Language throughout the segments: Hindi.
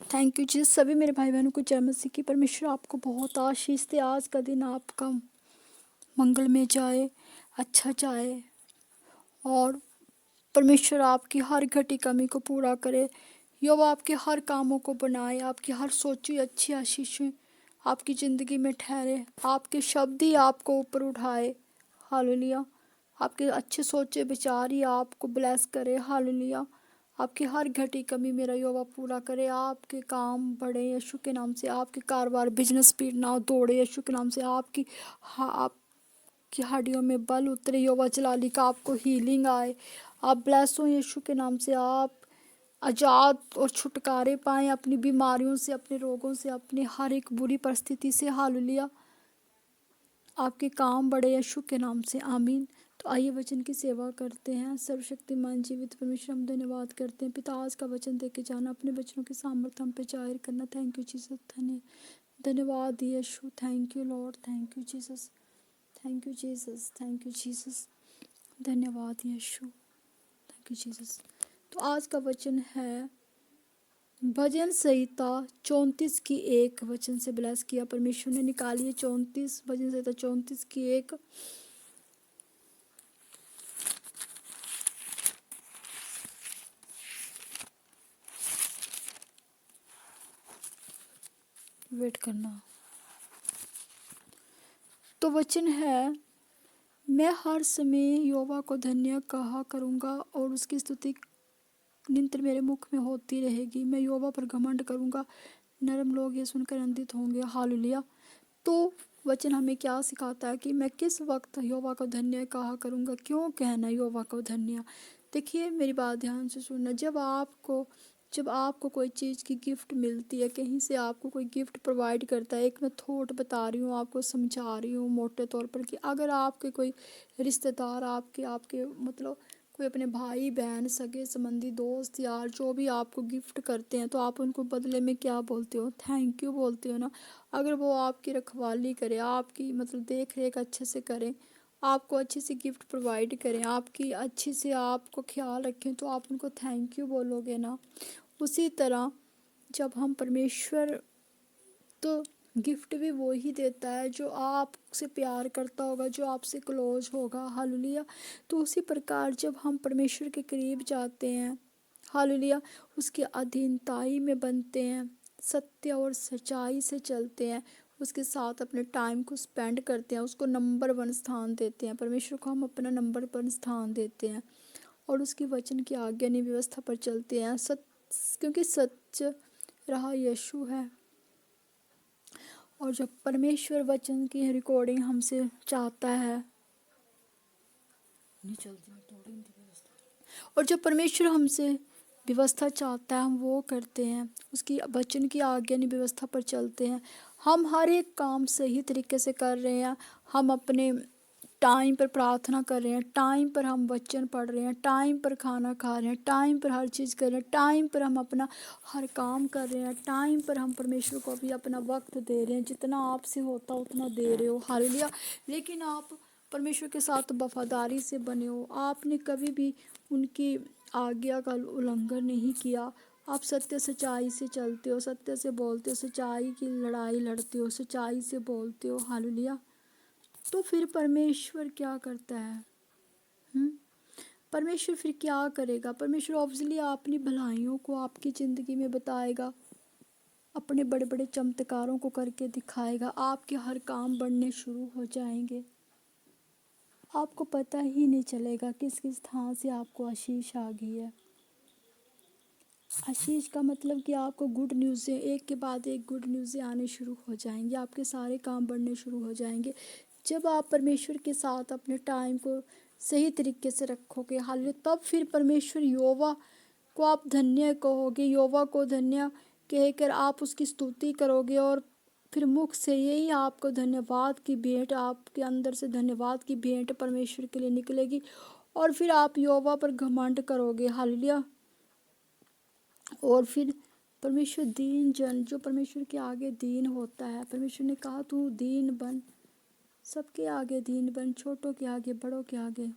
थैंक यू जी। सभी मेरे भाई बहनों को जय मसीह की। परमेश्वर आपको बहुत आशीष दे। आज का दिन आपका मंगल में जाए, अच्छा जाए और परमेश्वर आपकी हर घटी कमी को पूरा करे। यहोवा आपके हर कामों को बनाए, आपकी हर सोची अच्छी आशीषें आपकी ज़िंदगी में ठहरे, आपके शब्द ही आपको ऊपर उठाए। हालेलुया। आपके अच्छे सोचे विचार ही आपको ब्लेस करे। हालेलुया। आपकी हर घटी कमी मेरा यहोवा पूरा करे। आपके काम बढ़े यीशु के नाम से। आपके कारोबार बिजनेस स्पीड ना दौड़े यीशु के नाम से। आपकी हड्डियों में बल उतरे यहोवा जलाली का। आपको हीलिंग आए। आप ब्लेस हो यीशु के नाम से। आप आज़ाद और छुटकारे पाएं अपनी बीमारियों से, अपने रोगों से, अपनी हर एक बुरी परिस्थिति से। हालेलुया। आपके काम बढ़े यीशु के नाम से। आमीन। तो आइए वचन की सेवा करते हैं। सर्वशक्तिमान जीवित परमेश्वर हम धन्यवाद करते हैं पिता। आज का वचन दे के जाना, अपने वचनों की सामर्थ्य हम पे जाहिर करना। Thank you Jesus. धन्यवाद यीशु। Thank you lord. Thank you Jesus. Thank you Jesus. Thank you Jesus. धन्यवाद यीशु। Thank you Jesus. तो आज का वचन है भजन संहिता 34 की 1 वचन से ब्लेस किया परमेश्वर ने। निकालिए 34, भजन संहिता 34 की 1। वेट करना। तो वचन है, मैं हर समय यहोवा को धन्य कहा करूँगा और उसकी स्तुति निरंतर मेरे मुख में होती रहेगी। मैं यहोवा पर घमंड करूँगा, नरम लोग ये सुनकर आनंदित होंगे। हालेलुया। तो वचन हमें क्या सिखाता है कि मैं किस वक्त यहोवा को धन्य कहा करूँगा। क्यों कहना यहोवा को धन्य। देखिए मेरी बात ध्यान से सुनना। जब आपको कोई चीज़ की गिफ्ट मिलती है, कहीं से आपको कोई गिफ्ट प्रोवाइड करता है, एक मैं थॉट बता रही हूँ, आपको समझा रही हूँ मोटे तौर पर कि अगर आपके कोई रिश्तेदार आपके आपके मतलब कोई अपने भाई बहन सगे संबंधी दोस्त यार जो भी आपको गिफ्ट करते हैं, तो आप उनको बदले में क्या बोलते हो? थैंक यू बोलते हो ना। अगर वो आपकी रखवाली करे, आपकी मतलब देख रेख अच्छे से करें, आपको अच्छी सी गिफ्ट प्रोवाइड करें, आपकी अच्छी से आपको ख्याल रखें, तो आप उनको थैंक यू बोलोगे ना। उसी तरह जब हम परमेश्वर, तो गिफ्ट भी वो ही देता है जो आपसे प्यार करता होगा, जो आपसे क्लोज होगा। हालेलुया। तो उसी प्रकार जब हम परमेश्वर के करीब जाते हैं, हालेलुया, उसके अधीनताई में बनते हैं, सत्य और सच्चाई से चलते हैं, उसके साथ अपने टाइम को स्पेंड करते हैं, उसको नंबर 1 स्थान देते हैं, परमेश्वर को हम अपना नंबर 1 स्थान देते हैं और उसकी वचन की आज्ञा नियम व्यवस्था पर चलते हैं। क्योंकि सच रहा यीशु है। और जब परमेश्वर वचन की रिकॉर्डिंग हमसे चाहता है, नहीं चलती और जब परमेश्वर हमसे व्यवस्था चाहता है, हम वो करते हैं, उसकी वचन की आज्ञा नियम व्यवस्था पर चलते हैं। हम हर एक काम सही तरीके से कर रहे हैं। हम अपने टाइम पर प्रार्थना कर रहे हैं, टाइम पर हम वचन पढ़ रहे हैं, टाइम पर खाना खा रहे हैं, टाइम पर हर चीज़ कर रहे हैं, टाइम पर हम अपना हर काम कर रहे हैं, टाइम पर हम परमेश्वर को भी अपना वक्त दे रहे हैं। जितना आपसे होता उतना दे रहे हो। हालेलुया। लेकिन आप परमेश्वर के साथ वफादारी से बने हो। आपने कभी भी उनकी आज्ञा का उल्लंघन नहीं किया। आप सत्य सच्चाई से चलते हो, सत्य से बोलते हो, सच्चाई की लड़ाई लड़ते हो, सच्चाई से बोलते हो। हालेलुया। तो फिर परमेश्वर क्या करता है? परमेश्वर फिर क्या करेगा? परमेश्वर ऑब्वियसली अपनी भलाइयों को आपकी ज़िंदगी में बताएगा, अपने बड़े बड़े चमत्कारों को करके दिखाएगा। आपके हर काम बढ़ने शुरू हो जाएंगे। आपको पता ही नहीं चलेगा किस किस स्थान से आपको आशीष आ गई है। आशीष का मतलब कि आपको गुड न्यूज़ एक के बाद एक गुड न्यूज़ें आने शुरू हो जाएंगी। आपके सारे काम बढ़ने शुरू हो जाएंगे जब आप परमेश्वर के साथ अपने टाइम को सही तरीके से रखोगे। हालेलुया। तब फिर परमेश्वर यहोवा को आप धन्य कहोगे, यहोवा को धन्य कहकर आप उसकी स्तुति करोगे और फिर मुख से यही आपको धन्यवाद की भेंट, आपके अंदर से धन्यवाद की भेंट परमेश्वर के लिए निकलेगी और फिर आप यहोवा पर घमंड करोगे। हालेलुया। और फिर परमेश्वर दीन जन, जो परमेश्वर के आगे दीन होता है, परमेश्वर ने कहा तू दीन बन, सबके आगे दीन बन, छोटों के आगे बड़ों के आगे।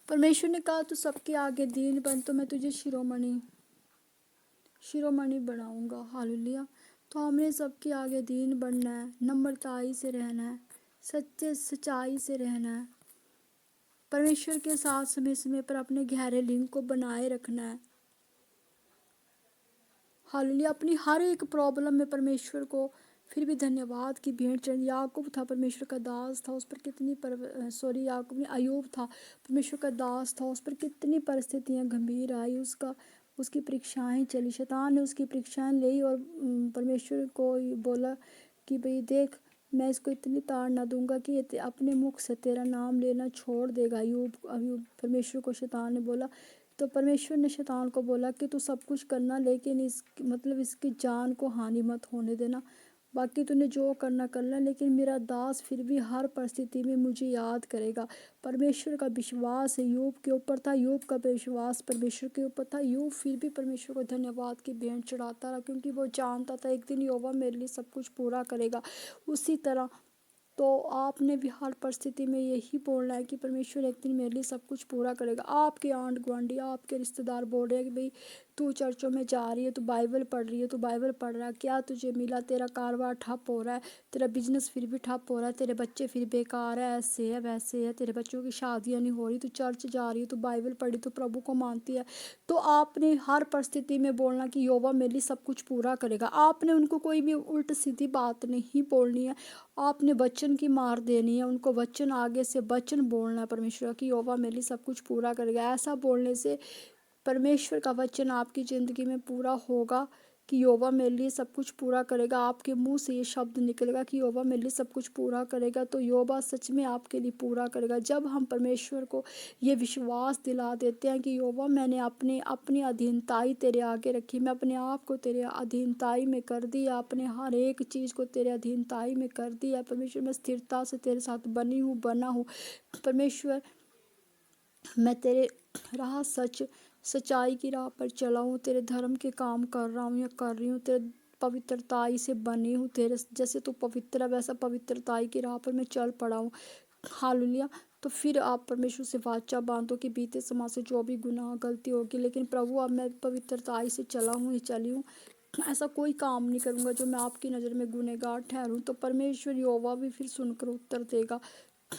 परमेश्वर ने कहा तू सबके आगे दीन बन तो मैं तुझे शिरोमणि शिरोमणि बनाऊंगा। हालेलुया। तो हमने सबके आगे दीन बनना है, नम्रताई से रहना है, सच्चे सच्चाई से रहना है, परमेश्वर के साथ समय समय पर अपने गहरे लिंक को बनाए रखना है। हालेलुया। अपनी हर एक प्रॉब्लम में परमेश्वर को फिर भी धन्यवाद की भेंट चढ़ी। याकूब था, परमेश्वर का दास था, उस पर कितनी याकूब नहीं, अय्यूब था, परमेश्वर का दास था, उस पर कितनी परिस्थितियां गंभीर आई, उसकी परीक्षाएं चली, शैतान ने उसकी परीक्षाएं ली और परमेश्वर को बोला कि भाई देख, मैं इसको इतनी ताड़ ना दूंगा कि ये अपने मुख से तेरा नाम लेना छोड़ देगा। अय्यूब परमेश्वर को शैतान ने बोला, तो परमेश्वर ने शैतान को बोला कि तू सब कुछ करना, लेकिन इसकी जान को हानि मत होने देना, बाकी तूने जो करना कर ले, लेकिन मेरा दास फिर भी हर परिस्थिति में मुझे याद करेगा। परमेश्वर का विश्वास यूब के ऊपर था, यूब का विश्वास परमेश्वर के ऊपर था। यूब फिर भी परमेश्वर को धन्यवाद की भेंट चढ़ाता रहा, क्योंकि वो जानता था एक दिन यहोवा मेरे लिए सब कुछ पूरा करेगा। उसी तरह तो आपने भी हर परिस्थिति में यही बोलना है कि परमेश्वर एक दिन मेरे लिए सब कुछ पूरा करेगा। आपके आंढ गुआंढी, आपके रिश्तेदार बोल रहे हैं कि भाई तू चर्चों में जा रही है, तू बाइबल पढ़ रही है, तू बाइबल पढ़ रहा है, क्या तुझे मिला? तेरा कारोबार ठप हो रहा है, तेरा बिजनेस फिर भी ठप हो रहा है, तेरे बच्चे फिर बेकार है, ऐसे है वैसे है, तेरे बच्चों की शादियाँ नहीं हो रही, तू चर्च जा रही है, तू बाइबल पढ़ी, तू प्रभु को मानती है, तो आपने हर परिस्थिति में बोलना कि यहोवा मेरे लिए सब कुछ पूरा करेगा। आपने उनको कोई भी उल्ट सीधी बात नहीं बोलनी है, आपने वचन की मार देनी है उनको, वचन आगे से वचन बोलना है परमेश्वर की, यहोवा मेरे लिए सब कुछ पूरा करेगा। ऐसा बोलने से परमेश्वर का वचन आपकी ज़िंदगी में पूरा होगा कि यहोवा मेरे लिए सब कुछ पूरा करेगा। आपके मुंह से ये शब्द निकलेगा कि यहोवा मेरे लिए सब कुछ पूरा करेगा, तो यहोवा सच में आपके लिए पूरा करेगा। जब हम परमेश्वर को ये विश्वास दिला देते हैं कि यहोवा मैंने अपनी अधीनताई तेरे आगे रखी, मैं अपने आप को तेरे अधीनताई में कर दिया, अपने हर एक चीज़ को तेरे अधीनताई में कर दिया, परमेश्वर मैं स्थिरता से तेरे साथ बना हूँ, परमेश्वर मैं तेरे राह सच्चाई की राह पर चला हूँ, तेरे धर्म के काम कर रहा हूँ या कर रही हूँ, तेरे पवित्रताई से बनी हूँ, तेरे जैसे तू पवित्र है वैसा पवित्रताई की राह पर मैं चल पड़ा हूँ। हालेलुया। तो फिर आप परमेश्वर से वाचा बांधो कि बीते समाज से जो भी गुनाह गलती होगी, लेकिन प्रभु अब मैं पवित्रताई से चला हूँ या चली हूँ, ऐसा कोई काम नहीं करूँगा जो मैं आपकी नज़र में गुनहगार ठहरूँ। तो परमेश्वर यहोवा भी फिर सुनकर उत्तर देगा,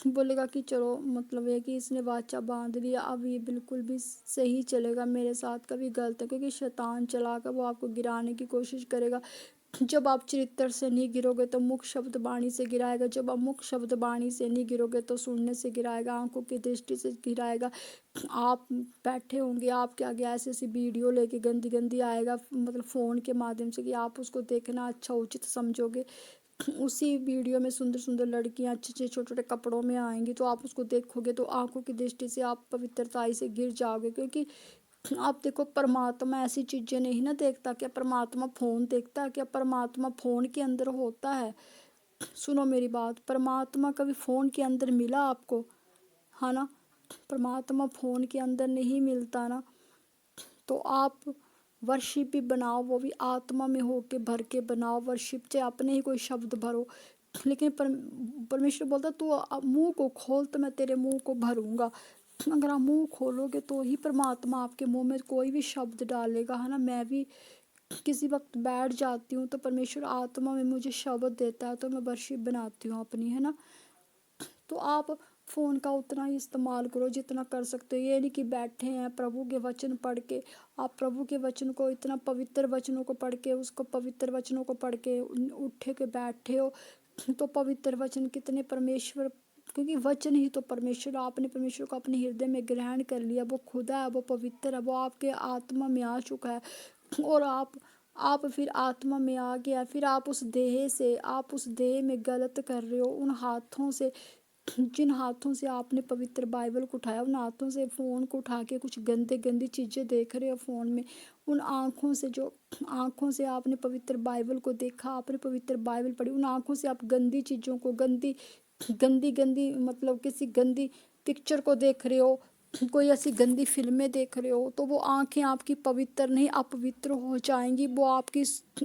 बोलेगा कि चलो, मतलब है कि इसने वाचा बांध लिया, अब ये बिल्कुल भी सही चलेगा मेरे साथ, कभी गलत है, क्योंकि शैतान चलाकर वो आपको गिराने की कोशिश करेगा। जब आप चरित्र से नहीं गिरोगे तो मुख शब्द बाणी से गिराएगा, जब आप मुख शब्द बाणी से नहीं गिरोगे तो सुनने से गिराएगा, आंखों की दृष्टि से गिराएगा। आप बैठे होंगे, आपके आगे ऐसी ऐसी वीडियो लेके गंदी गंदी आएगा, मतलब फ़ोन के माध्यम से, कि आप उसको देखना अच्छा उचित समझोगे। उसी वीडियो में सुंदर सुंदर लड़कियां अच्छे अच्छे छोटे छोटे कपड़ों में आएंगी, तो आप उसको देखोगे तो आंखों की दृष्टि से आप पवित्रताई से गिर जाओगे। क्योंकि आप देखो, परमात्मा ऐसी चीज़ें नहीं ना देखता। क्या परमात्मा फ़ोन देखता है? क्या परमात्मा फ़ोन के अंदर होता है? सुनो मेरी बात, परमात्मा कभी फ़ोन के अंदर मिला आपको? हाँ ना, परमात्मा फ़ोन के अंदर नहीं मिलता ना। तो आप वर्शिप भी बनाओ, वो भी आत्मा में होके भर के बनाओ वर्शिप, चाहे अपने ही कोई शब्द भरो, लेकिन परमेश्वर बोलता तू मुंह को खोल तो मैं तेरे मुंह को भरूंगा। अगर आप मुंह खोलोगे तो ही परमात्मा आपके मुंह में कोई भी शब्द डालेगा, है ना। मैं भी किसी वक्त बैठ जाती हूँ तो परमेश्वर आत्मा में मुझे शब्द देता है, तो मैं वर्शिप बनाती हूँ अपनी, है ना। तो आप फ़ोन का उतना ही इस्तेमाल करो जितना कर सकते हो। ये नहीं कि बैठे हैं प्रभु के वचन पढ़ के, आप प्रभु के वचन को इतना पवित्र वचनों को पढ़ के, उसको पवित्र वचनों को पढ़ के उठे के बैठे हो, तो पवित्र वचन कितने परमेश्वर, क्योंकि वचन ही तो परमेश्वर, आपने परमेश्वर को अपने हृदय में ग्रहण कर लिया, वो खुदा है, वो पवित्र है, वो आपके आत्मा में आ चुका है, और आप फिर आत्मा में आ गया, फिर आप उस देह में गलत कर रहे हो, उन हाथों से, जिन हाथों से आपने पवित्र बाइबल को उठाया, उन हाथों से फ़ोन को उठा के कुछ गंदी चीज़ें देख रहे हो फ़ोन में, उन आँखों से आपने पवित्र बाइबल को देखा, आपने पवित्र बाइबल पढ़ी, उन आँखों से आप गंदी चीज़ों को, गंदी मतलब किसी गंदी पिक्चर को देख रहे हो, कोई ऐसी गंदी फिल्में देख रहे हो, तो वो आंखें आपकी पवित्र नहीं अपवित्र हो जाएंगी, वो आपकी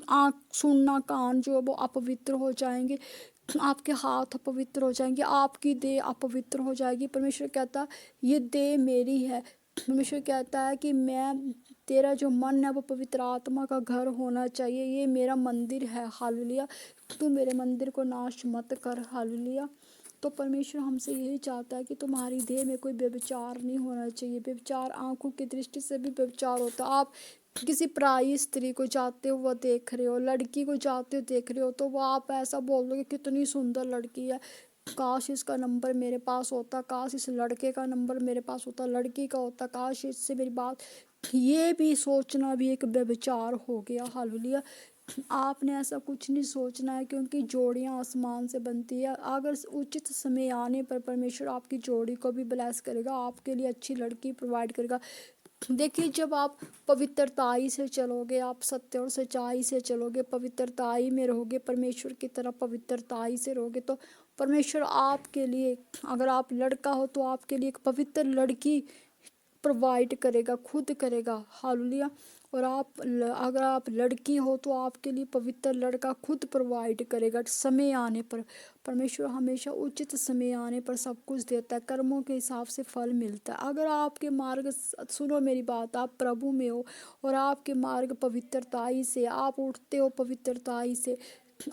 आँख, सुनना, कान जो है वो अपवित्र हो जाएंगे। आपके हाथ पवित्र हो जाएंगे, आपकी देह अपवित्र हो जाएगी। परमेश्वर कहता है ये देह मेरी है। परमेश्वर कहता है कि मैं, तेरा जो मन है वो पवित्र आत्मा का घर होना चाहिए, ये मेरा मंदिर है। हालेलुया। तू मेरे मंदिर को नाश मत कर। हालेलुया। तो परमेश्वर हमसे यही चाहता है कि तुम्हारी देह में कोई व्यभिचार नहीं होना चाहिए। व्यभिचार आंखों की दृष्टि से भी व्यभिचार होता है। आप किसी पराई स्त्री को जाते हुए देख रहे हो, लड़की को जाते हुए देख रहे हो, तो वो आप ऐसा बोल दोगे कितनी सुंदर लड़की है, काश इसका नंबर मेरे पास होता, काश इस लड़के का नंबर मेरे पास होता, लड़की का होता, काश इससे मेरी बात। ये भी सोचना भी एक व्यभिचार हो गया। हालेलुया। आपने ऐसा कुछ नहीं सोचना है, क्योंकि जोड़ियां आसमान से बनती है। अगर उचित समय आने पर परमेश्वर आपकी जोड़ी को भी ब्लेस करेगा, आपके लिए अच्छी लड़की प्रोवाइड करेगा। देखिए, जब आप पवित्रताई से चलोगे, आप सत्य और सच्चाई से चलोगे, पवित्रताई में रहोगे, परमेश्वर की तरफ पवित्रताई से रहोगे, तो परमेश्वर आपके लिए, अगर आप लड़का हो तो आपके लिए एक पवित्र लड़की प्रोवाइड करेगा, खुद करेगा। हालेलुया। और अगर आप लड़की हो तो आपके लिए पवित्र लड़का खुद प्रोवाइड करेगा समय आने पर। परमेश्वर हमेशा उचित समय आने पर सब कुछ देता है, कर्मों के हिसाब से फल मिलता है। अगर आपके मार्ग, सुनो मेरी बात, आप प्रभु में हो और आपके मार्ग पवित्रताई से, आप उठते हो पवित्रताई से,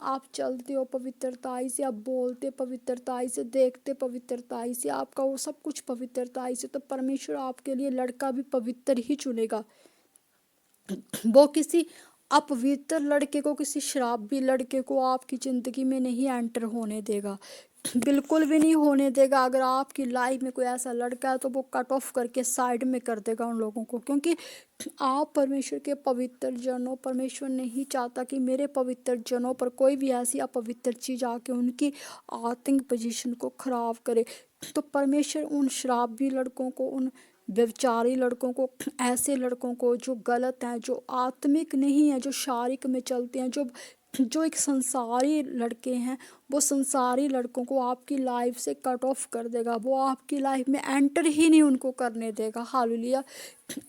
आप चलते हो पवित्रताई से, आप बोलते पवित्रताई से, देखते पवित्रताई से, आपका वो सब कुछ पवित्रताई से, तो परमेश्वर आपके लिए लड़का भी पवित्र ही चुनेगा। वो किसी अपवित्र लड़के को, किसी शराबी लड़के को आपकी ज़िंदगी में नहीं एंटर होने देगा, बिल्कुल भी नहीं होने देगा। अगर आपकी लाइफ में कोई ऐसा लड़का है तो वो कट ऑफ करके साइड में कर देगा उन लोगों को, क्योंकि आप परमेश्वर के पवित्र जनों, परमेश्वर नहीं चाहता कि मेरे पवित्र जनों पर कोई भी ऐसी अपवित्र चीज़ आके उनकी आत्मिक पोजीशन को खराब करे। तो परमेश्वर उन शराबी लड़कों को, उन व्यभिचारी लड़कों को, ऐसे लड़कों को जो गलत हैं, जो आत्मिक नहीं है, जो शारीरिक में चलते हैं, जो एक संसारी लड़के हैं, वो संसारी लड़कों को आपकी लाइफ से कट ऑफ कर देगा। वो आपकी लाइफ में एंटर ही नहीं उनको करने देगा। हालेलुया।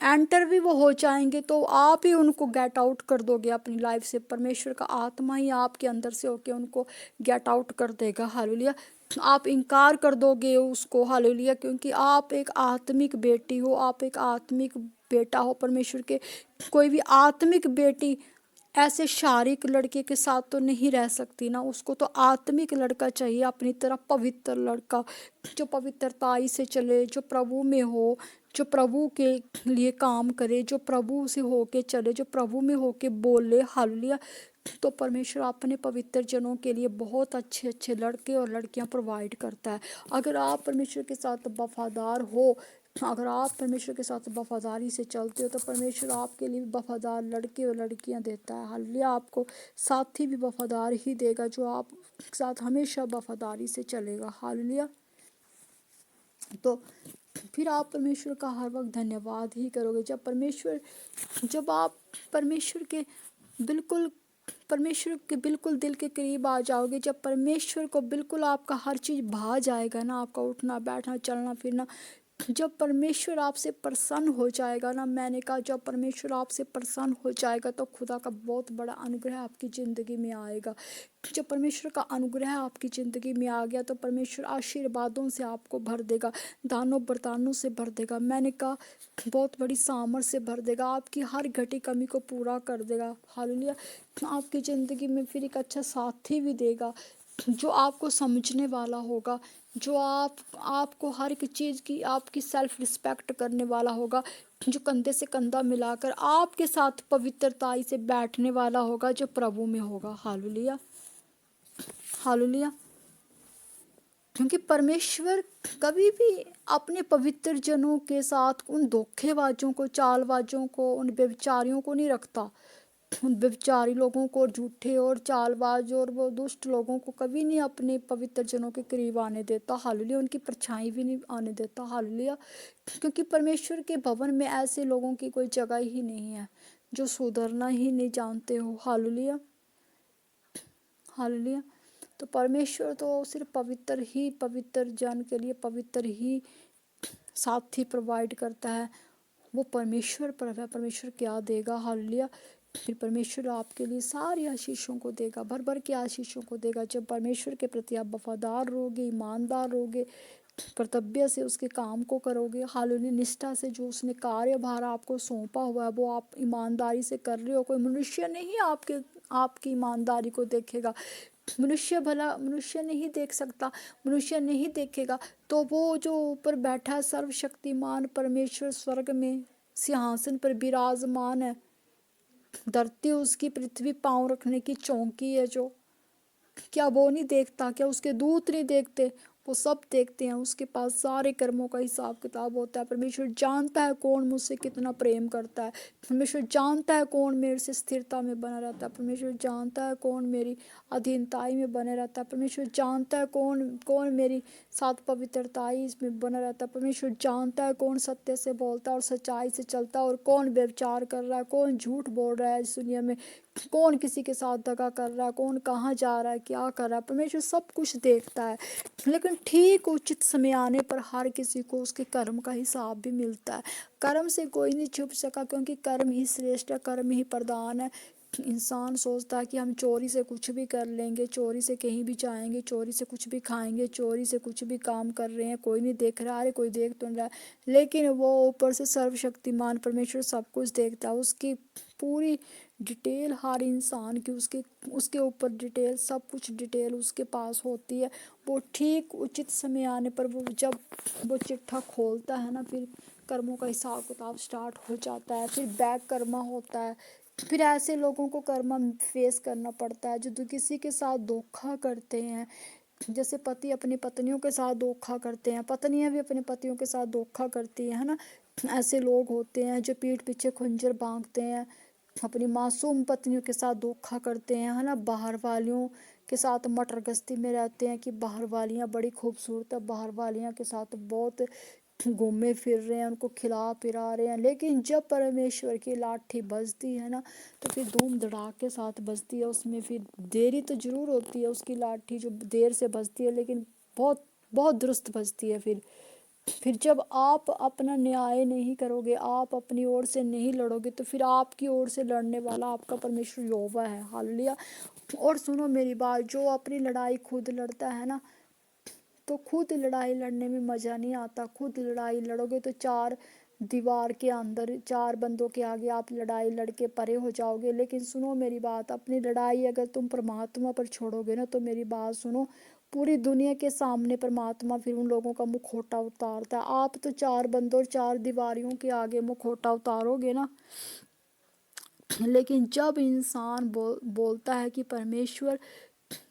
एंटर भी वो हो जाएंगे तो आप ही उनको गेट आउट कर दोगे अपनी लाइफ से। परमेश्वर का आत्मा ही आपके अंदर से होके उनको गेट आउट कर देगा। हालेलुया। आप इनकार कर दोगे उसको। हालेलुया। क्योंकि आप एक आत्मिक बेटी हो, आप एक आत्मिक बेटा हो परमेश्वर के। कोई भी आत्मिक बेटी ऐसे शारीरिक लड़के के साथ तो नहीं रह सकती ना, उसको तो आत्मिक लड़का चाहिए अपनी तरफ, पवित्र लड़का जो पवित्रताई से चले, जो प्रभु में हो, जो प्रभु के लिए काम करे, जो प्रभु से होके चले, जो प्रभु में होके बोले। हालेलुया। तो परमेश्वर अपने पवित्र जनों के लिए बहुत अच्छे अच्छे लड़के और लड़कियां प्रोवाइड करता है। अगर आप परमेश्वर के साथ वफादार हो, अगर आप परमेश्वर के साथ वफादारी से चलते हो, तो परमेश्वर आपके लिए वफादार लड़के और लड़कियां देता है। हालेलुया। आपको साथी भी वफादार ही देगा जो आप साथ हमेशा वफादारी से चलेगा। हालेलुया। तो फिर आप परमेश्वर का हर वक्त धन्यवाद ही करोगे। जब आप परमेश्वर के बिल्कुल दिल के करीब आ जाओगे, जब परमेश्वर को बिल्कुल आपका हर चीज़ भा जाएगा ना, आपका उठना बैठना चलना फिरना, जब परमेश्वर आपसे प्रसन्न हो जाएगा ना, मैंने कहा जब परमेश्वर आपसे प्रसन्न हो जाएगा तो खुदा का बहुत बड़ा अनुग्रह आपकी ज़िंदगी में आएगा। जब परमेश्वर का अनुग्रह आपकी ज़िंदगी में आ गया तो परमेश्वर आशीर्वादों से आपको भर देगा, दानों बरदानों से भर देगा। मैंने कहा बहुत बड़ी सामर्थ से भर देगा, आपकी हर घटी कमी को पूरा कर देगा। हालेलुया। आपकी ज़िंदगी में फिर एक अच्छा साथी भी देगा जो आपको समझने वाला होगा, जो आपको हर एक चीज़ की आपकी सेल्फ रिस्पेक्ट करने वाला होगा, जो कंधे से कंधा मिलाकर आपके साथ पवित्रताई से बैठने वाला होगा, जो प्रभु में होगा। हालेलुया। हालेलुया। क्योंकि परमेश्वर कभी भी अपने पवित्र जनों के साथ उन धोखेबाजों को, चालबाजों को, उन व्यभिचारियों को नहीं रखता। उन व्यभिचारी लोगों को, झूठे और चालबाज और वो दुष्ट लोगों को कभी नहीं अपने पवित्र जनों के करीब आने देता। हालेलुया। उनकी परछाई भी नहीं आने देता। हालेलुया। क्योंकि परमेश्वर के भवन में ऐसे लोगों की कोई जगह ही नहीं है जो सुधरना ही नहीं जानते हो। हालेलुया। हालेलुया। तो परमेश्वर तो सिर्फ पवित्र ही पवित्र जन के लिए पवित्र ही साथी प्रोवाइड करता है। वो परमेश्वर पर है, परमेश्वर क्या देगा। हालेलुया। फिर परमेश्वर आपके लिए सारी आशीषों को देगा, भर भर के आशीषों को देगा। जब परमेश्वर के प्रति आप वफादार रहोगे, ईमानदार रहोगे, कर्तव्य से उसके काम को करोगे, हालेलुया, निष्ठा से जो उसने कार्यभार आपको सौंपा हुआ है वो आप ईमानदारी से कर रहे हो। कोई मनुष्य नहीं आपकी ईमानदारी को देखेगा, मनुष्य नहीं देख सकता, मनुष्य नहीं देखेगा। तो वो जो ऊपर बैठा सर्वशक्तिमान परमेश्वर स्वर्ग में सिंहासन पर विराजमान है, धरती उसकी, पृथ्वी पांव रखने की चौकी है जो, क्या वो नहीं देखता? क्या उसके दूत नहीं देखते? वो सब देखते हैं। उसके पास सारे कर्मों का हिसाब किताब होता है। परमेश्वर जानता है कौन मुझसे कितना प्रेम करता है। परमेश्वर जानता है कौन मेरे से स्थिरता में बना रहता है। परमेश्वर जानता है कौन मेरी अधीनताई में बने रहता है। परमेश्वर जानता है कौन कौन मेरी साथ पवित्रताई में बना रहता है। परमेश्वर जानता है कौन सत्य से बोलता है और सच्चाई से चलता है, और कौन व्यभिचार कर रहा है, कौन झूठ बोल रहा है इस दुनिया में, कौन किसी के साथ दगा कर रहा है, कौन कहाँ जा रहा है, क्या कर रहा है। परमेश्वर सब कुछ देखता है। लेकिन ठीक उचित समय आने पर हर किसी को उसके कर्म का हिसाब भी मिलता है। कर्म से कोई नहीं छुप सका, क्योंकि कर्म ही श्रेष्ठ है, कर्म ही प्रधान है। इंसान सोचता है कि हम चोरी से कुछ भी कर लेंगे, चोरी से कहीं भी जाएंगे, चोरी से कुछ भी खाएंगे, चोरी से कुछ भी काम कर रहे हैं, कोई नहीं देख रहा है, कोई देख तो नहीं रहा है। लेकिन वो ऊपर से सर्वशक्तिमान परमेश्वर सब कुछ देखता है। उसकी पूरी डिटेल हर इंसान की, उसके ऊपर डिटेल, सब कुछ डिटेल उसके पास होती है। वो ठीक उचित समय आने पर वो जब वो चिट्ठा खोलता है ना, फिर कर्मों का हिसाब किताब स्टार्ट हो जाता है। फिर बैक कर्मा होता है। फिर ऐसे लोगों को कर्मा फेस करना पड़ता है जो किसी के साथ धोखा करते हैं। जैसे पति अपनी पत्नियों के साथ धोखा करते हैं, पत्नियां भी अपने पतियों के साथ धोखा करती हैं, है ना। ऐसे लोग होते हैं जो पीठ पीछे खंजर भांगते हैं, अपनी मासूम पत्नियों के साथ धोखा करते हैं, है ना। बाहर वालियों के साथ मटर गश्ती में रहते हैं कि बाहर वालियाँ बड़ी खूबसूरत है, बाहर वालियाँ के साथ बहुत घूमे फिर रहे हैं, उनको खिला पिला रहे हैं। लेकिन जब परमेश्वर की लाठी बजती है ना, तो फिर धूम धड़ाक के साथ बजती है। उसमें फिर देरी तो जरूर होती है, उसकी लाठी जो देर से बजती है, लेकिन बहुत बहुत दुरुस्त बजती है। फिर जब आप अपना न्याय नहीं करोगे, आप अपनी ओर से नहीं लड़ोगे, तो फिर आपकी ओर से लड़ने वाला आपका परमेश्वर यहोवा है। हालेलुया। और सुनो मेरी बात, जो अपनी लड़ाई खुद लड़ता है ना, तो खुद लड़ाई लड़ने में मज़ा नहीं आता। खुद लड़ाई लड़ोगे तो चार दीवार के अंदर, चार बंदों के आगे आप लड़ाई लड़के परे हो जाओगे। लेकिन सुनो मेरी बात, अपनी लड़ाई अगर तुम परमात्मा पर छोड़ोगे ना, तो मेरी बात सुनो, पूरी दुनिया के सामने परमात्मा फिर उन लोगों का मुखौटा उतारता है। आप तो चार बंदों और चार दीवारियों के आगे मुखौटा उतारोगे ना, लेकिन जब इंसान बोलता है कि परमेश्वर,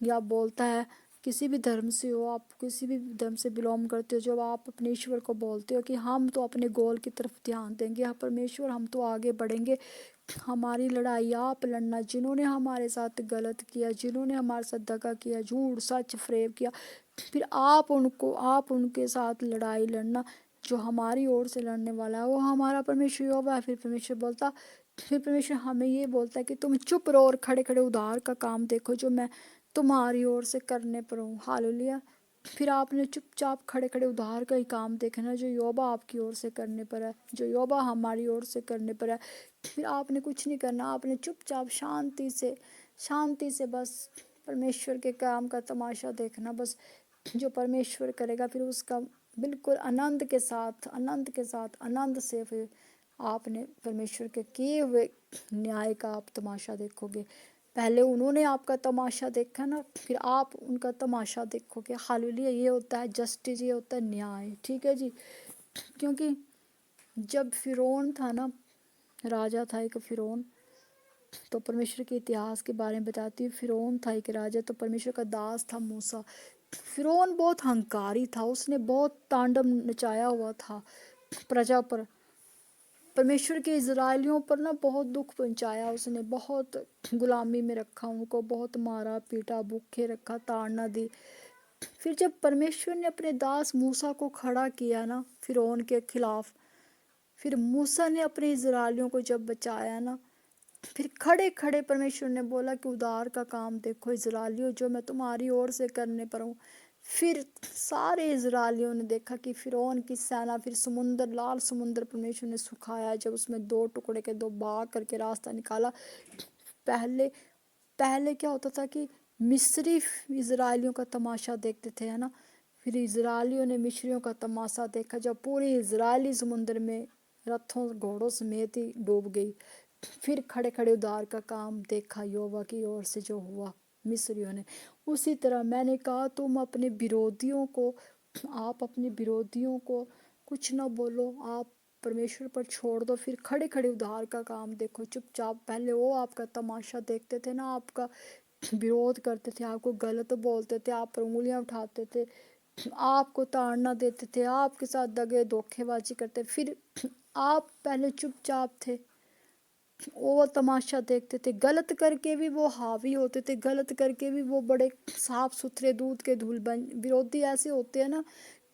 या बोलता है किसी भी धर्म से हो, आप किसी भी धर्म से बिलोंग करते हो, जब आप अपने ईश्वर को बोलते हो कि हम तो अपने गोल की तरफ ध्यान देंगे, हाँ परमेश्वर हम तो आगे बढ़ेंगे, हमारी लड़ाई आप लड़ना, जिन्होंने हमारे साथ गलत किया, जिन्होंने हमारे साथ दगा किया, झूठ सच फरेब किया, फिर आप उनके साथ लड़ाई लड़ना। जो हमारी ओर से लड़ने वाला है वो हमारा परमेश्वर यहोवा है। फिर परमेश्वर हमें ये बोलता है कि तुम चुप रहो और खड़े खड़े उधार का काम देखो जो मैं तुम्हारी ओर से करने पर हूँ। हालेलुया। फिर आपने चुपचाप खड़े खड़े उधार का ही काम देखना जो यहोवा आपकी ओर से करने पर है, जो यहोवा हमारी ओर से करने पर है। फिर आपने कुछ नहीं करना, आपने चुपचाप शांति से बस परमेश्वर के काम का तमाशा देखना। बस जो परमेश्वर करेगा फिर उसका बिल्कुल आनंद से फिर आपने परमेश्वर के किए हुए न्याय का आप तमाशा देखोगे। पहले उन्होंने आपका तमाशा देखा ना, फिर आप उनका तमाशा देखोगे। हालेलुया। ये होता है जस्टिस, ये होता है न्याय। ठीक है जी। क्योंकि जब फिरौन था ना, राजा था एक फिरौन, तो परमेश्वर के इतिहास के बारे में बताती हूँ। फिरौन था एक राजा, तो परमेश्वर का दास था मूसा। फिरौन बहुत हंकारी था, उसने बहुत तांडव नचाया हुआ था प्रजा पर। परमेश्वर के इजराइलियों पर ना बहुत दुख पहुंचाया उसने, बहुत गुलामी में रखा उनको, बहुत मारा पीटा, भूखे रखा, ताड़ना दी। फिर जब परमेश्वर ने अपने दास मूसा को खड़ा किया ना फिरौन के खिलाफ, फिर मूसा ने अपने इजराइलियों को जब बचाया ना, फिर खड़े खड़े परमेश्वर ने बोला कि उधार का काम देखो इजराइलियों, जो मैं तुम्हारी ओर से करने पर हूँ। फिर सारे इजरायलियों ने देखा कि फिरौन की सेना, फिर समुंदर, लाल समुंदर परमेश्वर ने सुखाया, जब उसमें दो टुकड़े के दो भाग करके रास्ता निकाला। पहले पहले क्या होता था कि मिस्री इजरायलियों का तमाशा देखते थे, है ना। फिर इजरायलियों ने मिस्रियों का तमाशा देखा, जब पूरी इजरायली समुद्र में रथों घोड़ों समेत ही डूब गई। फिर खड़े खड़े उद्धार का काम देखा यहोवा की ओर से जो हुआ मिस्रियों ने। उसी तरह मैंने कहा आप अपने विरोधियों को कुछ ना बोलो, आप परमेश्वर पर छोड़ दो, फिर खड़े खड़े उद्धार का काम देखो चुपचाप। पहले वो आपका तमाशा देखते थे ना, आपका विरोध करते थे, आपको गलत बोलते थे, आप पर उंगलियां उठाते थे, आपको ताड़ना देते थे, आपके साथ दगे धोखेबाजी करते, फिर आप पहले चुपचाप थे, वो तमाशा देखते थे। गलत करके भी वो हावी होते थे, गलत करके भी वो बड़े साफ सुथरे दूध के धूल बन। विरोधी ऐसे होते हैं ना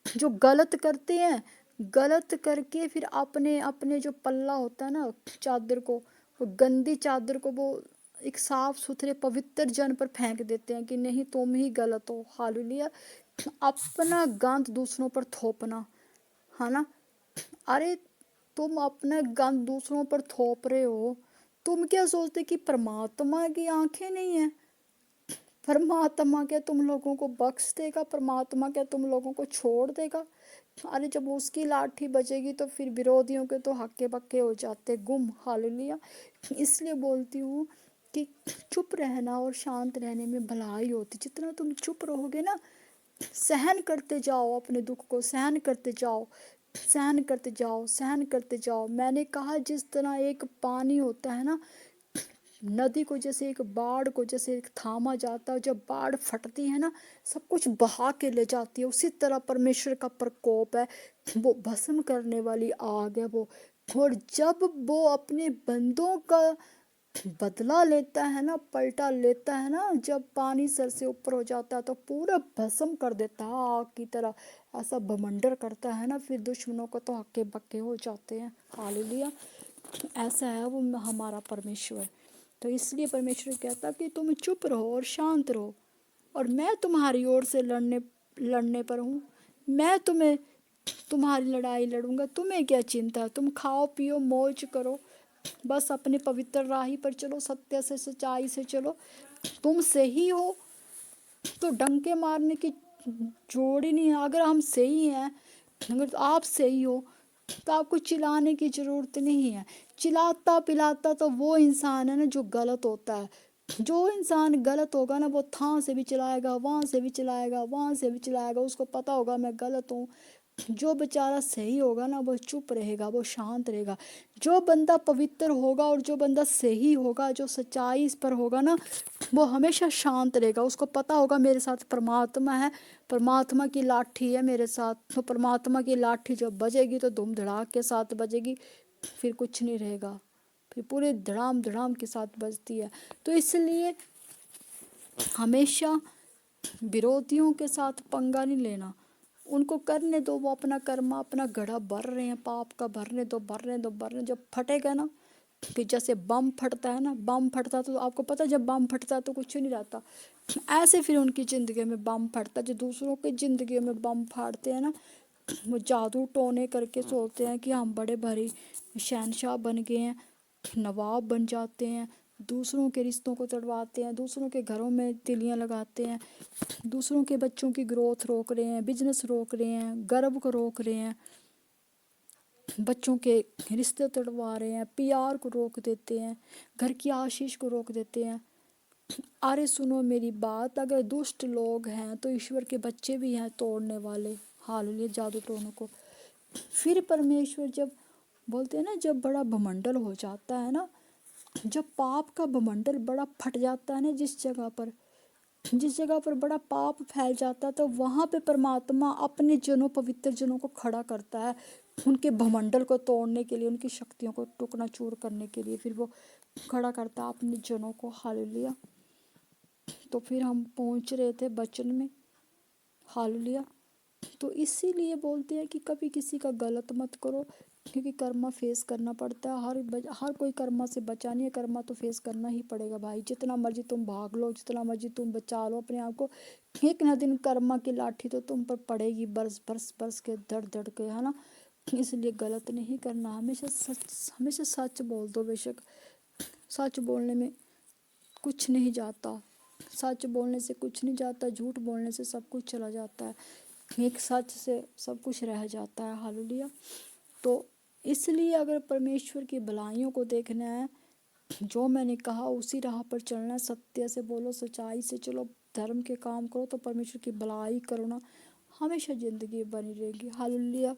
जो गलत करते हैं, गलत करके फिर अपने अपने जो पल्ला होता है ना चादर को, वो गंदी चादर को वो एक साफ सुथरे पवित्र जन पर फेंक देते हैं कि नहीं तुम ही गलत हो। हालेलुया। अपना गंद दूसरों पर थोपना, है ना। अरे तुम अपना गंद दूसरों पर थोप रहे हो, तुम क्या सोचते कि परमात्मा की आंखें नहीं है? परमात्मा क्या तुम लोगों को बख्श देगा? परमात्मा क्या तुम लोगों को छोड़ देगा? अरे जब उसकी लाठी बजेगी तो फिर विरोधियों के तो हक्के बक्के हो जाते गुम। हालेलुया। इसलिए बोलती हूँ कि चुप रहना और शांत रहने में भलाई होती। जितना तुम चुप रहोगे ना, सहन करते जाओ, अपने दुख को सहन करते जाओ, सहन करते जाओ, सहन करते जाओ। मैंने कहा जिस तरह एक पानी होता है ना, नदी को जैसे एक बाढ़ को जैसे एक थामा जाता है, जब बाढ़ फटती है ना सब कुछ बहा के ले जाती है, उसी तरह परमेश्वर का प्रकोप है, वो भस्म करने वाली आग है वो। और जब वो अपने बंदों का बदला लेता है ना, पलटा लेता है ना, जब पानी सर से ऊपर हो जाता है तो पूरा भस्म कर देता है आग की तरह, ऐसा बमंडर करता है ना, फिर दुश्मनों को तो हक्के बक्के हो जाते हैं। हालेलुया। ऐसा है वो हमारा परमेश्वर। तो इसलिए परमेश्वर कहता कि तुम चुप रहो और शांत रहो, और मैं तुम्हारी ओर से लड़ने पर हूँ। मैं तुम्हारी लड़ाई लड़ूंगा। तुम्हें क्या चिंता है? तुम खाओ पियो मौज करो, बस अपने पवित्र राही पर चलो, सत्य से सच्चाई से चलो। तुम सही हो तो डंके मारने की जोड़ ही नहीं है। अगर हम सही हैं, अगर आप सही हो तो आपको चिल्लाने की ज़रूरत नहीं है। चिल्लाता पिलाता तो वो इंसान है ना जो गलत होता है। जो इंसान गलत होगा ना वो यहाँ से भी चिल्लाएगा, वहाँ से भी चिल्लाएगा, वहाँ से भी चिल्लाएगा, उसको पता होगा मैं गलत हूँ। जो बेचारा सही होगा ना वो चुप रहेगा, वो शांत रहेगा। जो बंदा पवित्र होगा और जो बंदा सही होगा, जो सच्चाई इस पर होगा ना, वो हमेशा शांत रहेगा। उसको पता होगा मेरे साथ परमात्मा है, परमात्मा की लाठी है मेरे साथ। तो परमात्मा की लाठी जब बजेगी तो धूम धड़ाक के साथ बजेगी, फिर कुछ नहीं रहेगा, फिर पूरे धड़ाम धड़ाम के साथ बजती है। तो इसलिए हमेशा विरोधियों के साथ पंगा नहीं लेना, उनको करने दो, वो अपना कर्मा अपना घड़ा भर रहे हैं पाप का, भरने दो भरने दो भरने। जब फटेगा ना, फिर जैसे बम फटता है ना, बम फटता तो आपको पता है जब बम फटता है तो कुछ नहीं रहता, ऐसे फिर उनकी ज़िंदगी में बम फटता। जो दूसरों की ज़िंदगी में बम फाड़ते हैं ना, वो जादू टोने करके सोचते हैं कि हम बड़े भारी शहनशाह बन गए हैं, नवाब बन जाते हैं, दूसरों के रिश्तों को तोड़वाते हैं, दूसरों के घरों में तिलियां लगाते हैं, दूसरों के बच्चों की ग्रोथ रोक रहे हैं, बिजनेस रोक रहे हैं, गर्व को रोक रहे हैं, बच्चों के रिश्ते तोड़वा रहे हैं, प्यार को रोक देते हैं, घर की आशीष को रोक देते हैं। अरे सुनो मेरी बात, अगर दुष्ट लोग हैं तो ईश्वर के बच्चे भी हैं तोड़ने वाले। हालेलुया। जादू टोनों को फिर परमेश्वर जब बोलते हैं ना, जब बड़ा भमंडल हो जाता है ना, जब पाप का भमंडल बड़ा फट जाता है ना, जिस जगह पर बड़ा पाप फैल जाता है तो वहाँ पे परमात्मा अपने जनों पवित्र जनों को खड़ा करता है, उनके भमंडल को तोड़ने के लिए, उनकी शक्तियों को टुकना चूर करने के लिए। फिर वो खड़ा करता है अपने जनों को। हालेलुया। तो फिर हम पहुँच रहे थे वचन में। हालेलुया। तो इसीलिए बोलते हैं कि कभी किसी का गलत मत करो, क्योंकि कर्मा फेस करना पड़ता है। हर कोई कर्मा से बचा नहीं है, कर्मा तो फेस करना ही पड़ेगा भाई। जितना मर्जी तुम भाग लो, जितना मर्जी तुम बचा लो अपने आप को, एक ना दिन कर्मा की लाठी तो तुम पर पड़ेगी, बरस बरस बरस के, धड़ धड़ के, है ना। इसलिए गलत नहीं करना, हमेशा सच बोल दो। बेशक सच बोलने में कुछ नहीं जाता, सच बोलने से कुछ नहीं जाता, झूठ बोलने से सब कुछ चला जाता है, एक सच से सब कुछ रह जाता है। हालेलुया। तो इसलिए अगर परमेश्वर की भलाइयों को देखना है, जो मैंने कहा उसी राह पर चलना है, सत्य से बोलो, सच्चाई से चलो, धर्म के काम करो, तो परमेश्वर की भलाई करो ना, हमेशा ज़िंदगी बनी रहेगी। हालेलुया।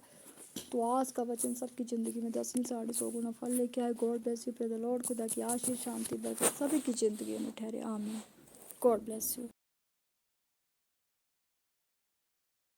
तो आज का वचन सबकी ज़िंदगी में 10 साढ़े 100 गुना फल लेके आए। God bless you, pray the Lord. खुदा की आशीष, शांति, बरकत सभी की ज़िंदगी में ठहरे। आमीन। God bless you.